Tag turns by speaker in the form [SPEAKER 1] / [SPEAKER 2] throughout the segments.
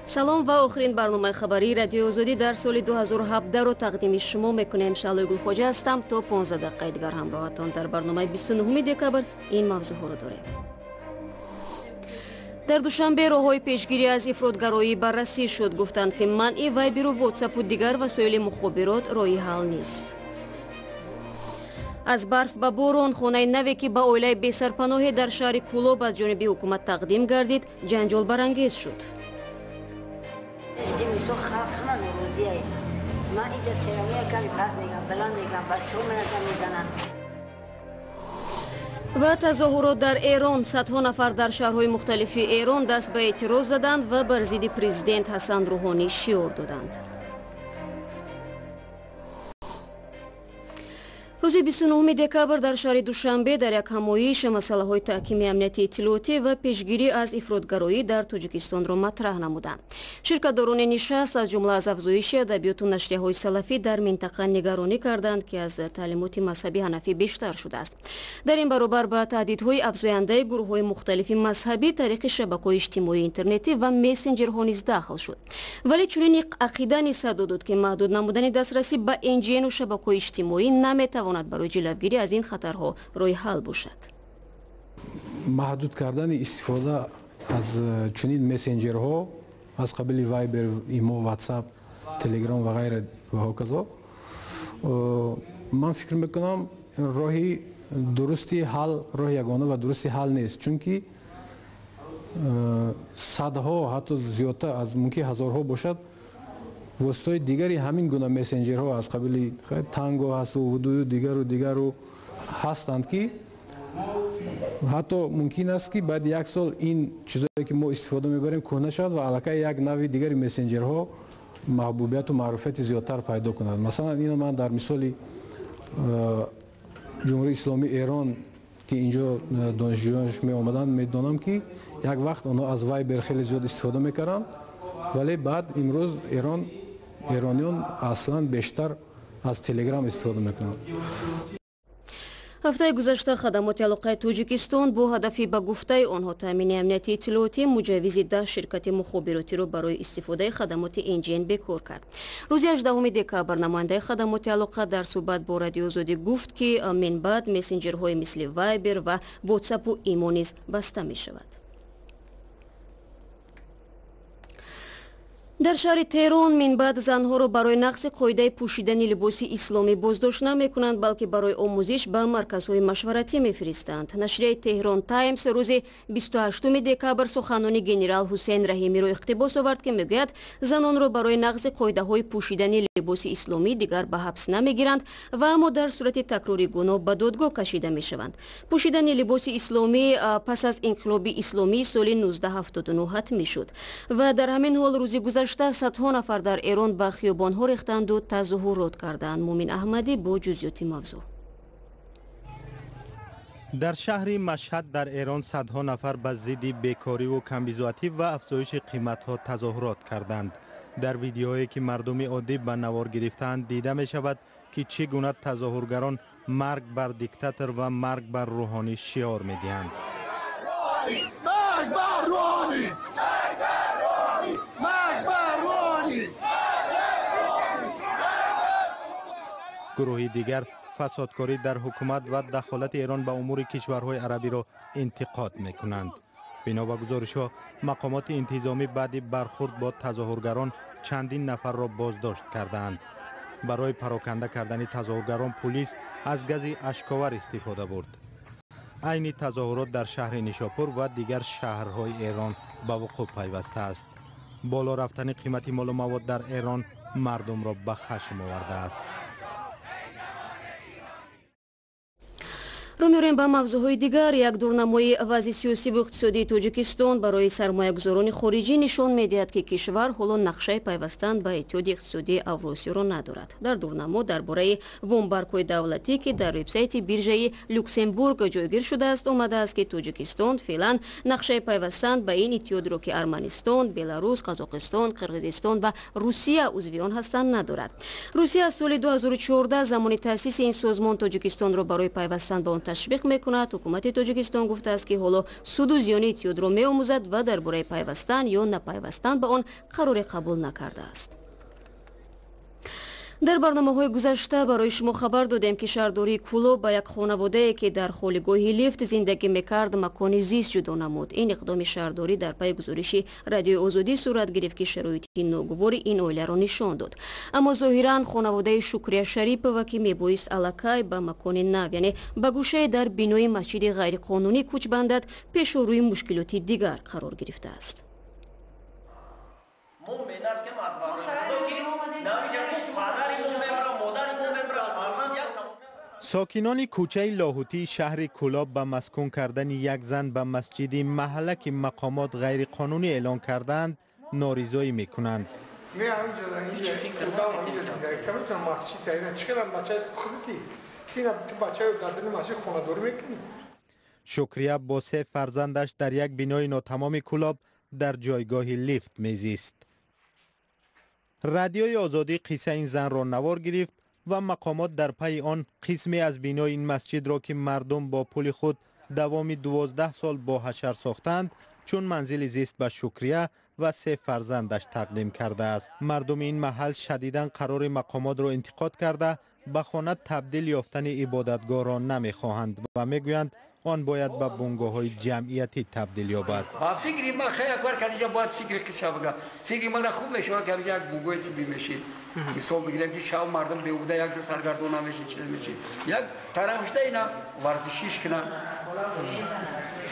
[SPEAKER 1] салом ва охирин барномаи хабари радиои озодӣ дар соли 2017-ро тақдими шумо мекунем. Шалои Гулхоҷа ҳастам. То 15 дақиқаи дигар ҳамроҳатон. дар барномаи 29 декабр ин мавзӯъҳоро дорем. дар Душанбе роҳҳои пешгирӣ аз ифротгароӣ баррасӣ шуд. гуфтанд ки манъи вайберу вотсапу дигар васоили мухобирот роҳи ҳал нест. аз барф ба борон хонаи наве ки ба оилаи бесарпаноҳе дар шаҳри Кӯлоб аз ҷониби ҳукумат тақдим гардид, ҷанҷол барангез шуд. ва тазоҳурот дар Эрон. садҳо нафар дар шаҳрҳои мухталифи Эрон даст ба эътироз заданд ва бар зидди президент Ҳасан Рӯҳонӣ шиор доданд. рӯзи 29 декабр дар шаҳри Душанбе дар як ҳамоиш масъалаҳои таҳкими амнияти иттилоотӣ ва пешгирӣ аз ифротгароӣ дар Тоҷикистонро матраҳ намуданд. Ширкатдорони нишаст аз ҷумла аз афзоиши адабиёту нашрияҳои салафӣ дар минтақа нигаронӣ карданд, ки аз таълимоти мазҳаби ҳанафӣ бештар шудааст. дар ин баробар ба таҳдидҳои афзояндаи гурӯҳҳои мухталифи мазҳабӣ тариқи шабакаҳои иҷтимоии интернетӣ ва мессенҷерҳо низ дахл шуд. вале чунин ақида низ садо дод, ки маҳдуд намудани дастрасӣ ба NGN-у шабакаҳои иҷтимоӣ наметавонад барои ҷилавгирӣ аз ин хатарҳо роҳи ҳал бошад.
[SPEAKER 2] маҳдуд кардани истифода аз чунин мессенҷерҳо аз қабили Viber, имо, WhatsApp, Telegram ва ғайра ва ҳоказо, ман фикр мекунам роҳи дурусти ҳал, роҳи ягона ва дурусти ҳал нест, чунки садҳо, ҳатто зиёдтар аз мумкин ҳазорҳо бошад воситаҳои дигари ҳамин гуна мессенҷерҳо аз қабили танго ҳасту вудую дигару ҳастанд, ки ҳатто мумкин аст ки баъди як сол ин чизое ки мо истифода мебарем кӯҳна шавад ва аллакай як нави дигари мессенҷерҳо маҳбубияту маъруфияти зиёдтар пайдо кунад. Масалан, ин ман дар мисоли ҷумҳури исломии Эрон ки инҷо донишҷӯёнаш меомаданд медонам, ки як вақт онҳо аз Viber хеле зиёд истифода мекарданд, вале баъд имрӯз эрониён аслан бештар аз Telegram истифода мекунанд.
[SPEAKER 1] ҳафтаи гузашта хадамоти алоқаи Тоҷикистон бо ҳадафи ба гуфтаи онҳо таъмини амнияти иттилоотӣ муҷаввизи 10 ширкати мухобиротиро барои истифодаи хадамоти NGN бекор кард. рӯзи 18 декабр намояндаи хадамоти алоқа дар суҳбат бо радиои озодӣ гуфт, ки минбаъд мессенҷерҳои мисли Viber ва WhatsApp-у имо низ баста мешавад. дар шаҳри Теҳрон минбаъд занҳоро барои нақзи қоидаи пӯшидани либоси исломӣ боздошт намекунанд, балки барои омӯзиш ба марказҳои машваратӣ мефиристанд. Нашрияи Теҳрон Таймс рӯзи 28 декабр суханони генерал Ҳусейн Раҳимиро иқтибос овард, ки мегӯяд занонро барои нақзи қоидаҳои пӯшидани либоси исломӣ дигар ба ҳабс намегиранд ва аммо дар сурати такрори гуноҳ ба додгоҳ кашида мешаванд. пӯшидани либоси исломӣ пас аз инқилоби исломии соли 1979 ҳатмӣ шуд ва дар ҳамин ҳол рӯзи гузашта садҳо нафар дар Эрон ба хиёбонҳо рехтанду тазоҳурот карданд. Мумин Аҳмадӣ бо ҷузъиёти мавзӯъ.
[SPEAKER 3] дар шаҳри Машҳад дар Эрон садҳо нафар ба зидди бекориву камбизоатӣ ва афзоиши қиматҳо тазоҳурот карданд. дар видеое ки мардуми оддӣ ба навор гирифтаанд дида мешавад, ки чӣ гуна тазоҳургарон марг бар диктатор ва марг бар Рӯҳонӣ шиор медиҳанд. гурӯҳи дигар фасодкорӣ дар ҳукумат ва дахолати Эрон ба умури кишварҳои арабиро интиқод мекунанд. бино ба гузоришҳо, мақомоти интизомӣ баъди бархурд бо тазоҳургарон чандин нафарро боздошт кардаанд. барои пароканда кардани тазоҳургарон пулис аз гази ашковар истифода бурд. айни тазоҳурот дар шаҳри Нишопур ва дигар шаҳрҳои Эрон ба вуқӯъ пайваста аст. боло рафтани қимати молу мавод дар Эрон мардумро ба хашм оварда аст.
[SPEAKER 1] рӯ ба мавзӯъҳои дигар. як дурнамои вазъи сиёсиву иқтисодии Тоҷикистон барои сармоягузорони хориҷӣ нишон медиҳад, ки кишвар ҳоло нақшаи пайвастанд ба иттиҳоди иқтисодии Авросиёро надорад. дар дурнамо дар бораи вомбаркҳои давлатӣ, ки дар вебсайти биржаи Люксембург ҷойгир шудааст, омадааст, ки Тоҷикистон феълан нақшаи пайвастанд ба ин иттиҳодро, ки Арманистон, Беларус, Қазоқистон, Қирғизистон ва Русия узвиён ҳастанд, надорад. русия аз соли 2014 замони таъсиси ин созмон Тоҷикистонро барои пайвастан ба он ташвиқ мекунад. ҳукумати тоҷикистон гуфтааст ки ҳоло суду зиёни иттиҳодро меомӯзад ва дар бораи пайвастан ё напайвастан ба он қароре қабул накардааст. дар барномаҳои гузашта барои шумо хабар додем ки шаҳрдории Кӯлоб ба як хонаводае ки дар холигоҳи лифт зиндагӣ мекард макони зист ҷудо намуд. ин иқдоми шаҳрдорӣ дар пайи гузориши радиои озодӣ сурат гирифт ки шароити ногувори ин оиларо нишон дод. аммо зоҳиран хонаводаи Шукрия Шарипова ки мебоист аллакай ба макони нав яъне ба гӯшае дар бинои масҷиди ғайриқонунӣ кӯч бандад пешорӯи мушкилоти дигар қарор гирифтааст.
[SPEAKER 3] ساکنان کوچه لاهوتی شهر کولاب به مسکون کردن یک زن به مسجدی محله که مقامات غیر قانونی اعلان کردند ناریزایی میکنند. شکریه با 3 فرزندش در یک بینای ناتمام کولاب در جایگاه لیفت میزیست. رادیوی آزادی قصه این زن را نوار گرفت و مقامات در پی آن قسمی از بینای این مسجد را که مردم با پول خود دوام 12 سال با حشر ساختند چون منزل زیست به شکریه و 3 فرزندش تقدیم کرده است. مردم این محل شدیداً قرار مقامات را انتقاد کرده به خانه تبدیل یافتن عبادتگاه را نمیخواهند و میگویند آن باید به بنگاه‌های جمعیتی تبدیل یابد.
[SPEAKER 4] فکری من خیلی کار کردم باید فکر کسی بگم. فکری من خوب میشه که یک بنگاهی چی میشه. مثال بگیرم که شب مردم به بوده یک جو سرگردون نمیشه چیز میشه. یک طرفش دینا ورزشیش کنن.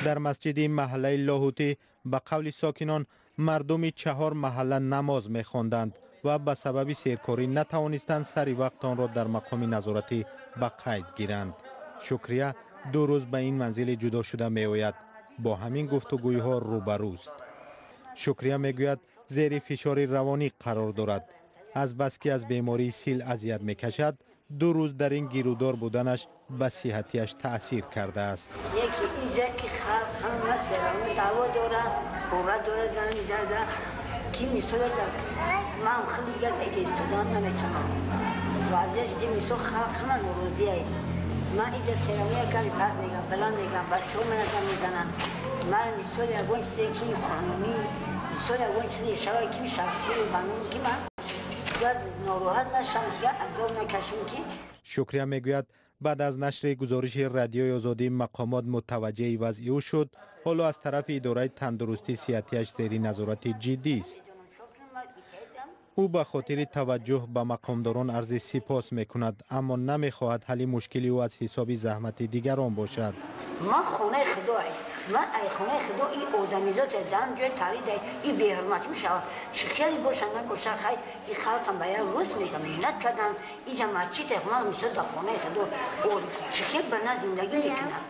[SPEAKER 3] در مسجد محله لاهوتی به قول ساکنان مردم چهار محله نماز میخواندند و به سبب سیرکاری نتوانستند سری وقت آن را در مقام نظارتی به قید گیرند. شکریه 2 روز به این منزل جدا شده می آید. با همین گفتگوی‌ها روبروست. شکریه میگوید زیر فشار روانی قرار دارد. از بس که از بیماری سیل اذیت میکشد 2 روز در این گیرودار بودنش به صحتیش تأثیر کرده است.
[SPEAKER 5] یکی اینجا که خلق هم مسئله دعوا داره بورا داره داره کی میسوله من خیلی دیگه اگه استودان نمیتونم وضعیت دیگه میسو خلق همه نوروزیه من اینجا سرامیه کمی پس میگم بلند میگم بچه ها منظم میزنن من میسوله اگون چیزی که قانونی میسوله اگون چیزی شوی که شخصی و قانونی که من یاد ناراحت نشم یاد عذاب نکشم که
[SPEAKER 3] شکریه میگوید بعد از نشر گزارش رادیوی آزادی مقامات متوجه وضع او شد. حالا از طرف اداره تندرستی صحتیش زیر نظارت جدی است. او به خاطر توجه به مقامداران عرض سپاس میکند اما نمیخواهد حل مشکلی او از حساب زحمت دیگران باشد.
[SPEAKER 5] من خونه خدایی من ای خونه خدا این آدمیزات دارم جای تارید این بی حرمتی میشه خیلی باشن نباشن خیلی این خلقم باید روز میگم مهنت کردن اینجا مسجد من میشد در خونه خدا و خیلی بنا زندگی میکنم.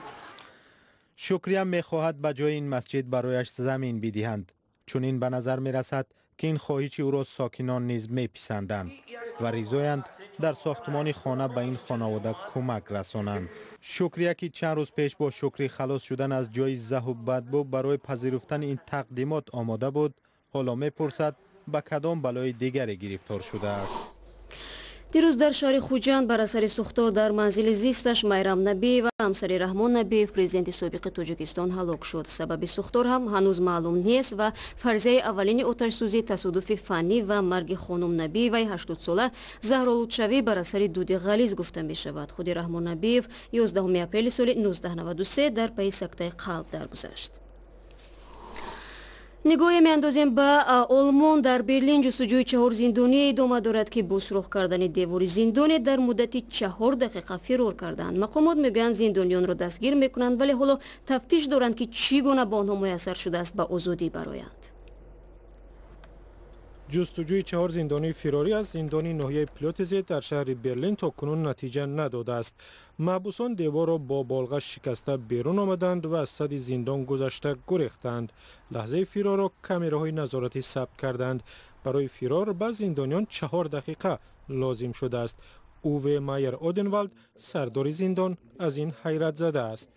[SPEAKER 3] شکریه میخواهد به جای این مسجد برایش زمین بدهند چون این به نظر میرسد که این خواهش او را ساکنان نیز میپسندند و رضایند در ساختمان خانه به این خانواده کمک رسانند. شکریه که چند روز پیش با شکری خلاص شدن از جای زه و بدبو برای پذیرفتن این تقدیمات آماده بود حالا میپرسد به کدام بلای دیگری گرفتار شده است.
[SPEAKER 1] دیروز در شهر خوجند بر اثر سوختار در منزل زیستش میرام نبی و ҳамсари раҳмон набиев президенти собиқи тоҷикистон ҳалок шуд. сабаби сӯхтор ҳам ҳанӯз маълум нест ва фарзияи аввалини оташсӯзӣ тасодуфи фанӣ ва марги хонум набиеваи 80-сола заҳролудшавӣ бар асари дуди ғализ гуфта мешавад. худи раҳмон набиев 11 апрели соли 1993 дар пайи сактаи қалб даргузашт. нигоҳе меандозем ба олмон дар Берлин ҷустуҷӯи 4 зиндоние идома дорад ки бо сурух кардани девори зиндоне дар муддати 4 дақиқа фирор карданд. мақомот мегӯянд зиндонионро дастгир мекунанд вале ҳоло тафтиш доранд ки чӣ гуна ба онҳо муяссар шудааст ба озодӣ бароянд.
[SPEAKER 6] ҷустуҷӯи 4 зиндонии фирорӣ аз зиндони ноҳияи Плётезет дар шаҳри Берлин то кунун натиҷа надодааст. маҳбусон деворро бо болға шикаста берун омаданд ва аз садди зиндон гузашта гурехтаанд. лаҳзаи фирорро камераҳои назоратӣ сабт карданд. барои фирор ба зиндониён 4 дақиқа лозим шудааст. уве майер оденвалд сардори зиндон аз ин ҳайрат задааст.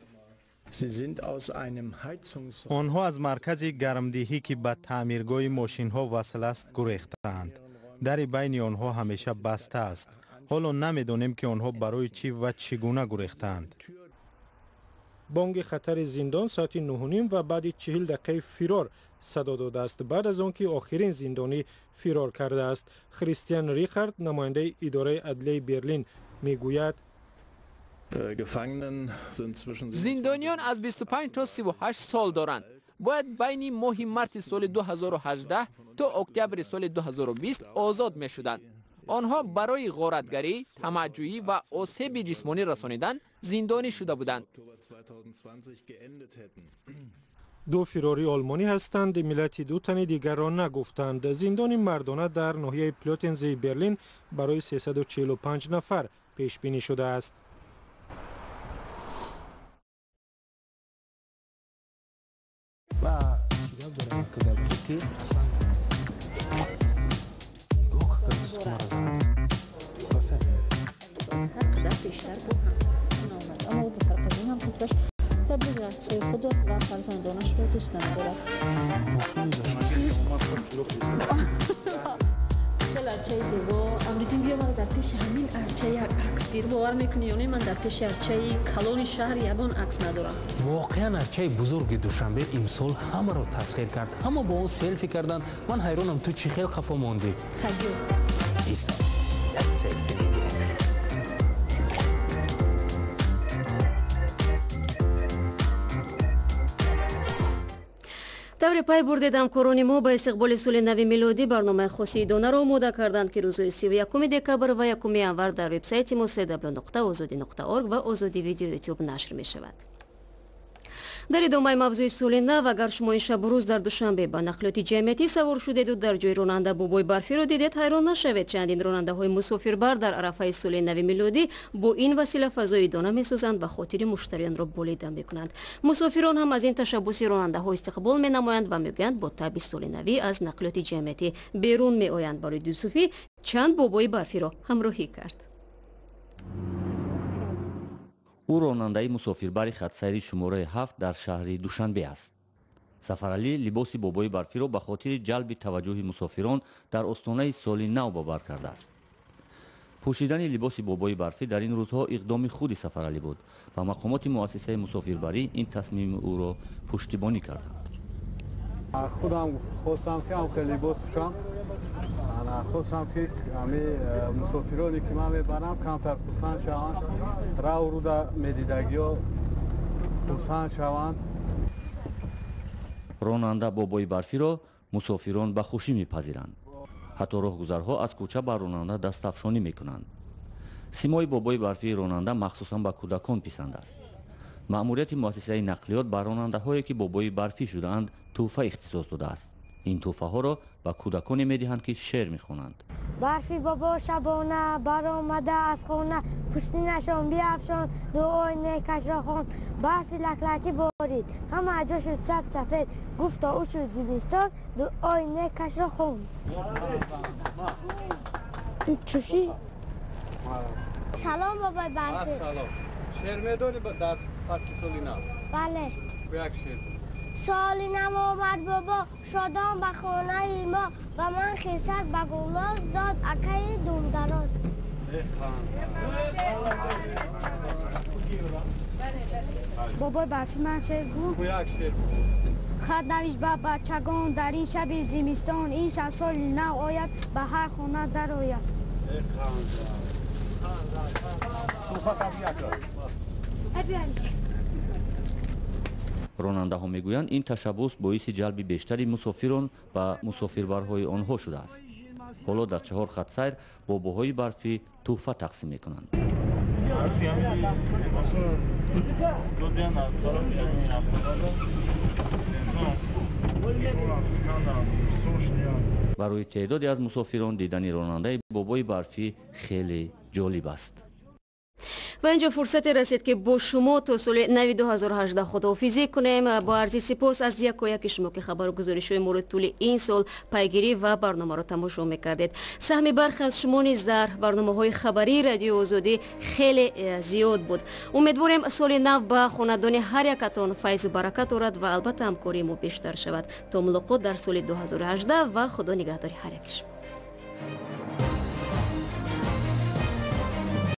[SPEAKER 3] آنها از مرکز گرمدهی که به تعمیرگاه ماشین ها وصل است گریختند. در بین آنها همیشه بسته است. حالا نمیدانیم که آنها برای چی و چگونه گریختند.
[SPEAKER 6] بانگ خطر زندان ساعت 9:30 و بعد 40 دقیقه فرار صدا داده است. بعد از آنکه آخرین زندانی فرار کرده است. کریستیان ریخارد نماینده اداره عدلیه برلین میگوید
[SPEAKER 7] زندانیان از 25 تا 38 سال دارند. باید بین ماه مارس سال 2018 تا اکتبر سال 2020 آزاد می شدند. آنها برای غارتگری، طمع‌جویی و آسیب جسمانی رسانیدن زندانی شده بودند.
[SPEAKER 6] دو فراری آلمانی هستند. ملت دو تن دیگر را نگفتند. زندان مردانه در ناحیه پلوتنز برلین برای 345 نفر پیش بینی شده است.
[SPEAKER 8] ارچه زیبا امروزین بیا ما در پیش همین ارچه یک عکس گیر باور میکنی یا نه من در پیش ارچه کلون شهر یگان عکس ندارم.
[SPEAKER 9] واقعا ارچه بزرگ دوشنبه امسال همه را تسخیر کرد. همه با اون سلفی کردند. من حیرانم تو چی خیلی خفا ماندی؟
[SPEAKER 8] خیلی
[SPEAKER 9] ایستا یک سلفی میگیرم.
[SPEAKER 1] тавре пай бурдед ҳамкорони мо ба истиқболи соли нави милодӣ барномаи хоси донаро омода карданд ки рӯзҳои 31 декабр ва 1 январ дар вебсайти мо www.ozodi.org ва озоди видео ютуб нашр мешавад. дар идомаи мавзӯи соли нав агар шумо ин шабу рӯз дар душанбе ба нақлиёти ҷамъиятӣ савор шудеду дар ҷои ронанда Бобои Барфиро дидед, ҳайрон нашавед. чандин ронандаҳои мусофирбар дар арафаи соли нави милодӣ бо ин васила фазои дона месозанд ва хотири муштариёнро болида мекунанд. мусофирон ҳам аз ин ташаббуси ронандаҳо истиқбол менамоянд ва мегӯянд бо таби соли навӣ аз нақлиёти ҷамъиятӣ берун меоянд. барои дусуфӣ чанд Бобои Барфиро ҳамроҳӣ кард.
[SPEAKER 10] او راننده مسافربری خطسیری شماره 7 در شهر دوشنبه است. سفرعلی لباس بابای برفی را به خاطر جلب توجه مسافران در استانه سال نو باور کرده است. پوشیدن لباس بابای برفی در این روزها اقدام خود سفرعلی بود و مقامات مؤسسه مسافربری این تصمیم او را پشتیبانی کردند.
[SPEAKER 2] خودم خواستم که هم خیلی لباس پوشم. خواستم که همه مسافرانی که من میبرم کمتر خصوصا شوند، راه رو در میدیدگی ها خصوصا شوند.
[SPEAKER 10] راننده بابای برفی را مسافران به خوشی میپذیرند. حتی راهگذرها از کوچه بر راننده دستافشانی میکنند. سیمای بابای برفی راننده مخصوصا به کودکان پسند است. مأموریت مؤسسه نقلیات بر راننده هایی که بابای برفی شدهاند تحفه اختصاص داده است. این تحفه ها را به کودکان میدهند که شعر میخوانند.
[SPEAKER 11] برفی بابا شبانه برآمده از خانه، پوستینشان بیافشان دعای نیکش را خواند. برفی لکلکی بارید همه جا شد سفید، گفتا او شد زمستان دعای نیکش را خواند. چوشی سلام بابای برفی.
[SPEAKER 2] سلام. شعر میدونی در فصل سالی نو؟
[SPEAKER 11] بله.
[SPEAKER 2] یک شعر.
[SPEAKER 11] سالی نو آمد بابا شادان به خانه ما و من خیسک به گولاز داد اکای دوم دراز. بابای برفی من شعر گو؟
[SPEAKER 2] یک شعر.
[SPEAKER 11] خط نویش به بچگان در این شب زمستان، این شب سال نو آید به هر خانه در آید.
[SPEAKER 10] راننده ها میگویند این تشبوس باعث جلب بیشتری مسافران و مسافربرهای آنها شده است. حالا در چهار خط سیر باباهای برفی تحفه تقسیم میکنند. برای تعدادی از مسافران دیدن راننده بابای برفی خیلی جالب است.
[SPEAKER 1] و اینجا فرصت رسید که با شما تا سال نوی 2018 خداحافظی کنیم. با عرض سپاس از یک شما که خبر و گزارش‌های مورد طول این سال پیگیری و برنامه را تماشا میکردید. سهم برخی از شما نیز در برنامه‌های خبری رادیو آزادی خیلی زیاد بود. امیدواریم سال نو با خاندان هر یکتان فیض و برکت آورد و البته همکاری ما بیشتر شود. تا ملاقات در سال 2018 و خدا نگهدار هر یک شما.